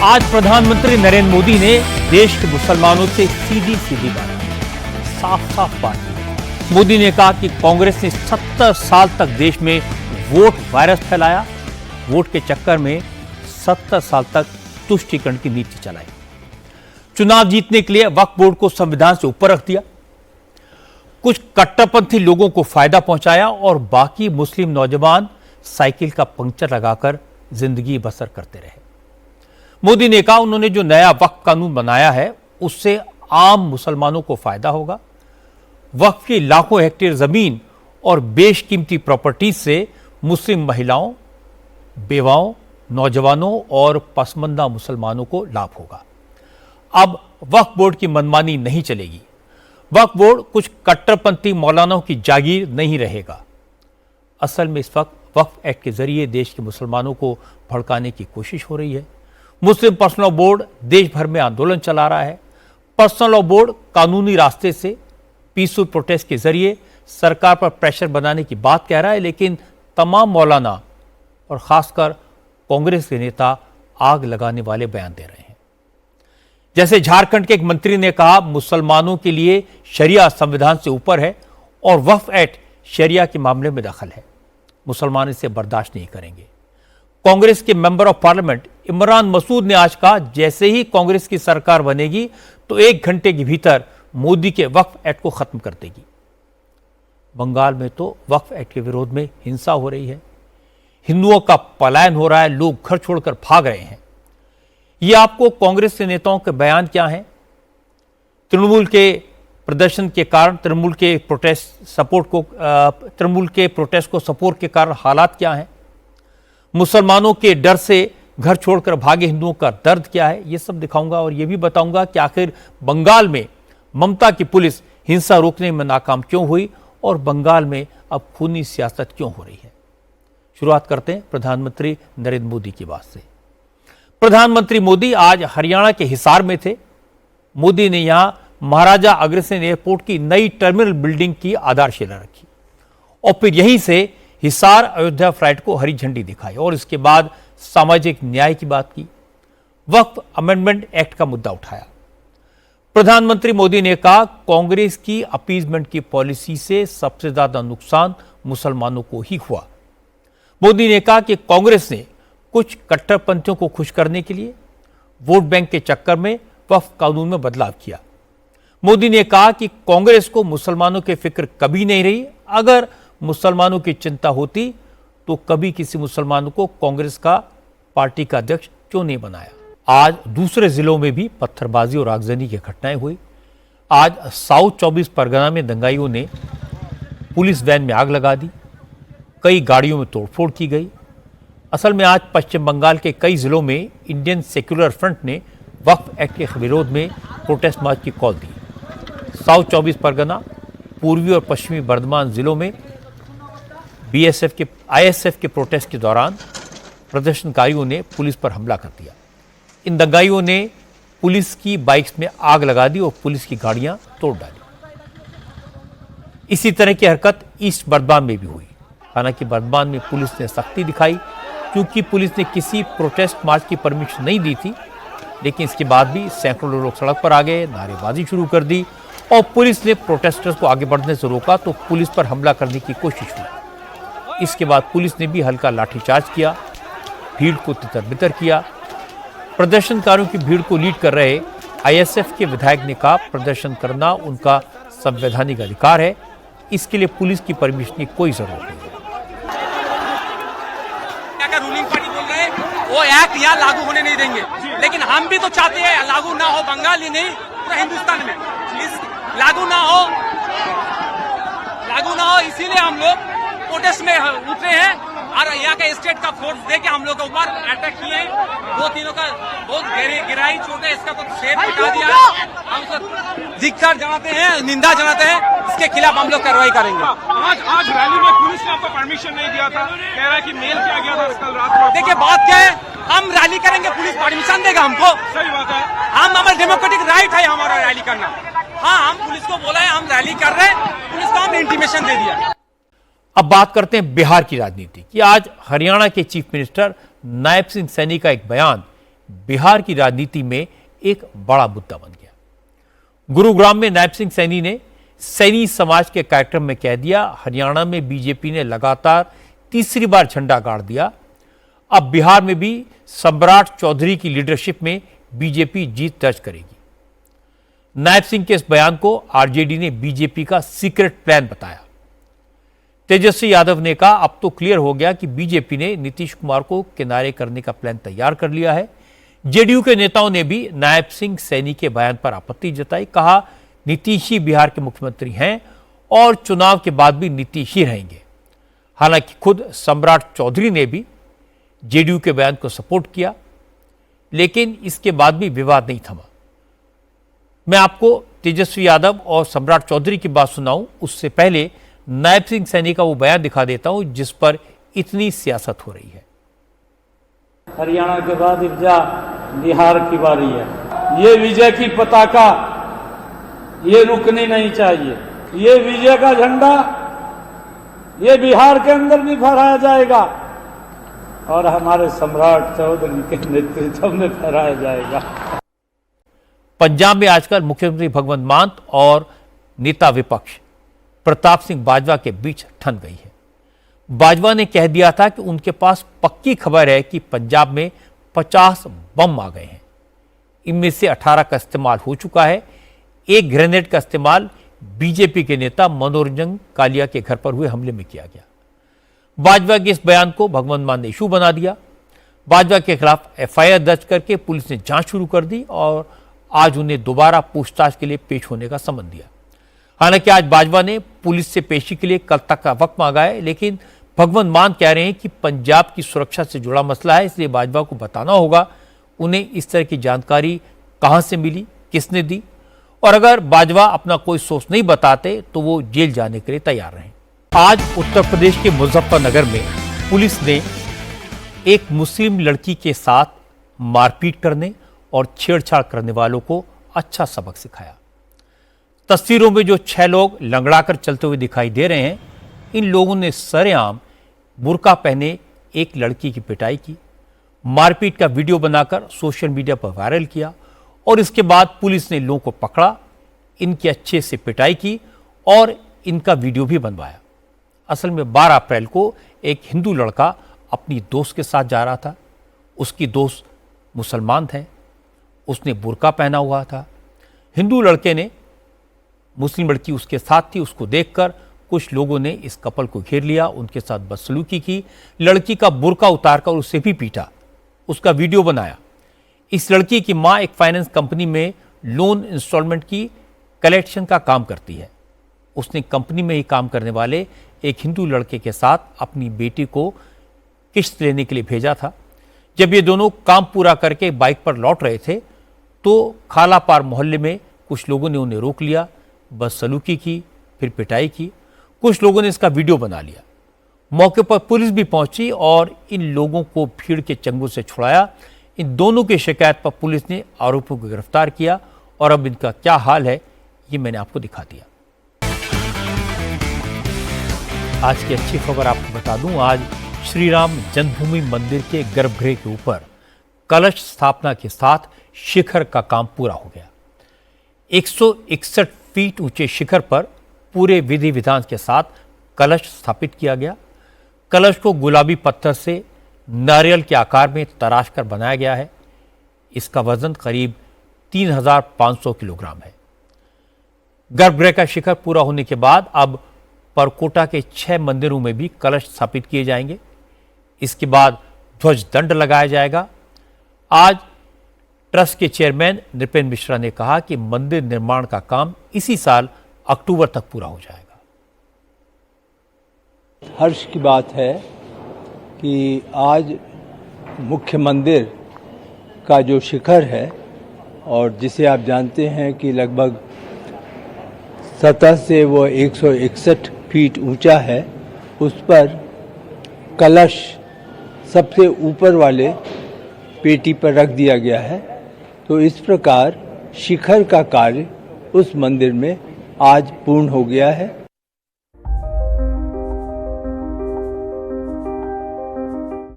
आज प्रधानमंत्री नरेंद्र मोदी ने देश के मुसलमानों से सीधी सीधी बात की, साफ साफ बात की। मोदी ने कहा कि कांग्रेस ने 70 साल तक देश में वोट वायरस फैलाया, वोट के चक्कर में 70 साल तक तुष्टीकरण की नीति चलाई, चुनाव जीतने के लिए वक्फ बोर्ड को संविधान से ऊपर रख दिया, कुछ कट्टरपंथी लोगों को फायदा पहुंचाया और बाकी मुस्लिम नौजवान साइकिल का पंक्चर लगाकर जिंदगी बसर करते रहे। मोदी ने कहा उन्होंने जो नया वक्फ कानून बनाया है उससे आम मुसलमानों को फायदा होगा। वक्फ की लाखों हेक्टेयर जमीन और बेशकीमती प्रॉपर्टीज से मुस्लिम महिलाओं, बेवाओं, नौजवानों और पसमंदा मुसलमानों को लाभ होगा। अब वक्फ बोर्ड की मनमानी नहीं चलेगी। वक्फ बोर्ड कुछ कट्टरपंथी मौलानाओं की जागीर नहीं रहेगा। असल में इस वक्त वक्फ एक्ट के जरिए देश के मुसलमानों को भड़काने की कोशिश हो रही है। मुस्लिम पर्सनल लॉ बोर्ड देश भर में आंदोलन चला रहा है। पर्सनल लॉ बोर्ड कानूनी रास्ते से पीसफुल प्रोटेस्ट के जरिए सरकार पर प्रेशर बनाने की बात कह रहा है, लेकिन तमाम मौलाना और खासकर कांग्रेस के नेता आग लगाने वाले बयान दे रहे हैं। जैसे झारखंड के एक मंत्री ने कहा मुसलमानों के लिए शरिया संविधान से ऊपर है और वक्फ एक्ट शरिया के मामले में दखल है, मुसलमान इसे बर्दाश्त नहीं करेंगे। कांग्रेस के member of parliament Imran Masood ने आज कहा जैसे ही कांग्रेस की सरकार बनेगी तो 1 घंटे के भीतर मोदी के वक्फ एक्ट को खत्म कर देगी। बंगाल में तो वक्फ एक्ट के विरोध में हिंसा हो रही है, हिंदुओं का पलायन हो रहा है, लोग घर छोड़कर भाग रहे हैं। ये आपको कांग्रेस के नेताओं के बयान क्या हैं? तृणमूल के प्रदर्शन के कारण, तृणमूल के प्रोटेस्ट को सपोर्ट के कारण हालात क्या हैं? मुसलमानों के डर से घर छोड़कर भागे हिंदुओं का दर्द क्या है? ये सब दिखाऊंगा और ये भी बताऊंगा कि आखिर बंगाल में ममता की पुलिस हिंसा रोकने में नाकाम क्यों हुई और बंगाल में अब खूनी सियासत क्यों हो रही है। शुरुआत करते हैं प्रधानमंत्री नरेंद्र मोदी की बात से। प्रधानमंत्री मोदी आज हरियाणा के हिसार में थे। मोदी ने यहां महाराजा अग्रसेन एयरपोर्ट की नई टर्मिनल बिल्डिंग की आधारशिला रखी और फिर यहीं से हिसार अयोध्या फ्लाइट को हरी झंडी दिखाई और इसके बाद सामाजिक न्याय की बात की, वक्फ अमेंडमेंट एक्ट का मुद्दा उठाया। प्रधानमंत्री मोदी ने कहा कांग्रेस की अपीजमेंट की पॉलिसी से सबसे ज्यादा नुकसान मुसलमानों को ही हुआ। मोदी ने कहा कि कांग्रेस ने कुछ कट्टरपंथियों को खुश करने के लिए वोट बैंक के चक्कर में वक्फ कानून में बदलाव किया। मोदी ने कहा कि कांग्रेस को मुसलमानों की फिक्र कभी नहीं रही। अगर मुसलमानों की चिंता होती तो कभी किसी मुसलमानों को कांग्रेस का पार्टी का अध्यक्ष क्यों नहीं बनाया। आज दूसरे जिलों में भी पत्थरबाजी और आगजनी की घटनाएं हुई। आज साउथ 24 परगना में दंगाइयों ने पुलिस वैन में आग लगा दी, कई गाड़ियों में तोड़फोड़ की गई। असल में आज पश्चिम बंगाल के कई जिलों में इंडियन सेक्युलर फ्रंट ने वक्फ एक्ट के विरोध में प्रोटेस्ट मार्च की कॉल दी। साउथ 24 परगना, पूर्वी और पश्चिमी बर्धमान जिलों में आईएसएफ के प्रोटेस्ट के दौरान प्रदर्शनकारियों ने पुलिस पर हमला कर दिया। इन दंगाइयों ने पुलिस की बाइक्स में आग लगा दी और पुलिस की गाड़ियां तोड़ डाली। इसी तरह की हरकत ईस्ट बर्धमान में भी हुई। हालांकि बर्धमान में पुलिस ने सख्ती दिखाई क्योंकि पुलिस ने किसी प्रोटेस्ट मार्च की परमिशन नहीं दी थी, लेकिन इसके बाद भी सैकड़ों लोग सड़क पर आ गए, नारेबाजी शुरू कर दी और पुलिस ने प्रोटेस्टर्स को आगे बढ़ने से रोका तो पुलिस पर हमला करने की कोशिश हुई। इसके बाद पुलिस ने भी हल्का लाठीचार्ज किया, भीड़ को तितर-बितर किया। प्रदर्शनकारियों की भीड़ को लीड कर रहे आईएसएफ के विधायक ने कहा प्रदर्शन करना उनका संवैधानिक अधिकार है, इसके लिए पुलिस की परमिशन की कोई जरूरत नहीं है। रूलिंग पार्टी बोल रहे हैं वो एक्ट यहाँ लागू होने नहीं देंगे, लेकिन हम भी तो चाहते हैं लागू ना हो, बंगाल ही नहीं पूरा हिंदुस्तान में लागू ना हो, इसीलिए हम लोग प्रोटेस्ट में उतरे हैं और यहाँ का स्टेट का फोर्स देके हम लोग के ऊपर अटैक किए। 2-3 का बहुत गिराई चोटें, इसका तो शेर हटा दिया। हम उसको धिक्कार जनाते हैं, निंदा जनाते हैं, इसके खिलाफ हम लोग कार्रवाई करेंगे। आज रैली में पुलिस ने आपको परमिशन नहीं दिया था, कह रहा है कि मेल किया गया था कल रात को। देखिए बात क्या है, हम रैली करेंगे, पुलिस परमिशन देगा हमको? सही बात है, हम हमारा डेमोक्रेटिक राइट है हमारा रैली करना। हाँ, हम पुलिस को बोला है हम रैली कर रहे हैं, पुलिस को हमने इंटीमेशन दे दिया। अब बात करते हैं बिहार की राजनीति की। आज हरियाणा के चीफ मिनिस्टर नायब सिंह सैनी का एक बयान बिहार की राजनीति में एक बड़ा मुद्दा बन गया। गुरुग्राम में नायब सिंह सैनी ने सैनी समाज के कार्यक्रम में कह दिया, हरियाणा में बीजेपी ने लगातार तीसरी बार झंडा गाड़ दिया, अब बिहार में भी सम्राट चौधरी की लीडरशिप में बीजेपी जीत दर्ज करेगी। नायब सिंह के इस बयान को आरजेडी ने बीजेपी का सीक्रेट प्लान बताया। तेजस्वी यादव ने कहा, अब तो क्लियर हो गया कि बीजेपी ने नीतीश कुमार को किनारे करने का प्लान तैयार कर लिया है। जेडीयू के नेताओं ने भी नायब सिंह सैनी के बयान पर आपत्ति जताई, कहा नीतीश ही बिहार के मुख्यमंत्री हैं और चुनाव के बाद भी नीतीश ही रहेंगे। हालांकि खुद सम्राट चौधरी ने भी जेडीयू के बयान को सपोर्ट किया, लेकिन इसके बाद भी विवाद नहीं थमा। मैं आपको तेजस्वी यादव और सम्राट चौधरी की बात सुनाऊं, उससे पहले नायब सिंह सैनी का वो बयान दिखा देता हूं जिस पर इतनी सियासत हो रही है। हरियाणा के बाद इब्जा बिहार की बारी है। ये विजय की पताका ये रुकनी नहीं चाहिए। ये विजय का झंडा ये बिहार के अंदर भी फहराया जाएगा और हमारे सम्राट चौधरी के नेतृत्व में फहराया जाएगा। पंजाब में आजकल मुख्यमंत्री भगवंत मान और नेता विपक्ष प्रताप सिंह बाजवा के बीच ठन गई है। बाजवा ने कह दिया था कि उनके पास पक्की खबर है कि पंजाब में 50 बम आ गए हैं। इनमें से 18 का इस्तेमाल हो चुका है। एक ग्रेनेड का इस्तेमाल बीजेपी के नेता मनोरंजन कालिया के घर पर हुए हमले में किया गया। बाजवा के इस बयान को भगवंत मान ने इशू बना दिया। बाजवा के खिलाफ एफआईआर दर्ज करके पुलिस ने जांच शुरू कर दी और आज उन्हें दोबारा पूछताछ के लिए पेश होने का समन दिया। हालांकि आज बाजवा ने पुलिस से पेशी के लिए कल तक का वक्त मांगा है, लेकिन भगवंत मान कह रहे हैं कि पंजाब की सुरक्षा से जुड़ा मसला है, इसलिए बाजवा को बताना होगा उन्हें इस तरह की जानकारी कहां से मिली, किसने दी, और अगर बाजवा अपना कोई सोर्स नहीं बताते तो वो जेल जाने के लिए तैयार रहे। आज उत्तर प्रदेश के मुजफ्फरनगर में पुलिस ने एक मुस्लिम लड़की के साथ मारपीट करने और छेड़छाड़ करने वालों को अच्छा सबक सिखाया। तस्वीरों में जो 6 लोग लंगड़ाकर चलते हुए दिखाई दे रहे हैं, इन लोगों ने सरेआम बुर्का पहने एक लड़की की पिटाई की, मारपीट का वीडियो बनाकर सोशल मीडिया पर वायरल किया और इसके बाद पुलिस ने लोगों को पकड़ा, इनकी अच्छे से पिटाई की और इनका वीडियो भी बनवाया। असल में 12 अप्रैल को एक हिंदू लड़का अपनी दोस्त के साथ जा रहा था। उसकी दोस्त मुसलमान है, उसने बुर्का पहना हुआ था। हिंदू लड़के ने, मुस्लिम लड़की उसके साथ थी, उसको देखकर कुछ लोगों ने इस कपल को घेर लिया, उनके साथ बदसलूकी की, लड़की का बुर्का उतारकर उसे भी पीटा, उसका वीडियो बनाया। इस लड़की की मां एक फाइनेंस कंपनी में लोन इंस्टॉलमेंट की कलेक्शन का काम करती है। उसने कंपनी में ही काम करने वाले एक हिंदू लड़के के साथ अपनी बेटी को किश्त लेने के लिए भेजा था। जब ये दोनों काम पूरा करके बाइक पर लौट रहे थे तो खालापार मोहल्ले में कुछ लोगों ने उन्हें रोक लिया, बदसलूकी की, फिर पिटाई की। कुछ लोगों ने इसका वीडियो बना लिया। मौके पर पुलिस भी पहुंची और इन लोगों को भीड़ के चंगुल से छुड़ाया। इन दोनों की शिकायत पर पुलिस ने आरोपियों को गिरफ्तार किया और अब इनका क्या हाल है ये मैंने आपको दिखा दिया। आज की अच्छी खबर आपको बता दूं, आज श्री राम जन्मभूमि मंदिर के गर्भगृह के ऊपर कलश स्थापना के साथ शिखर का काम पूरा हो गया। 161 फीट ऊंचे शिखर पर पूरे विधि विधान के साथ कलश स्थापित किया गया। कलश को गुलाबी पत्थर से नारियल के आकार में तराश कर बनाया गया है। इसका वजन करीब 3500 किलोग्राम है। गर्भगृह का शिखर पूरा होने के बाद अब परकोटा के 6 मंदिरों में भी कलश स्थापित किए जाएंगे। इसके बाद ध्वज दंड लगाया जाएगा। आज ट्रस्ट के चेयरमैन नृपेंद्र मिश्रा ने कहा कि मंदिर निर्माण का काम इसी साल अक्टूबर तक पूरा हो जाएगा। हर्ष की बात है कि आज मुख्य मंदिर का जो शिखर है और जिसे आप जानते हैं कि लगभग सतह से वो 161 फीट ऊंचा है, उस पर कलश सबसे ऊपर वाले पेटी पर रख दिया गया है। तो इस प्रकार शिखर का कार्य उस मंदिर में आज पूर्ण हो गया है।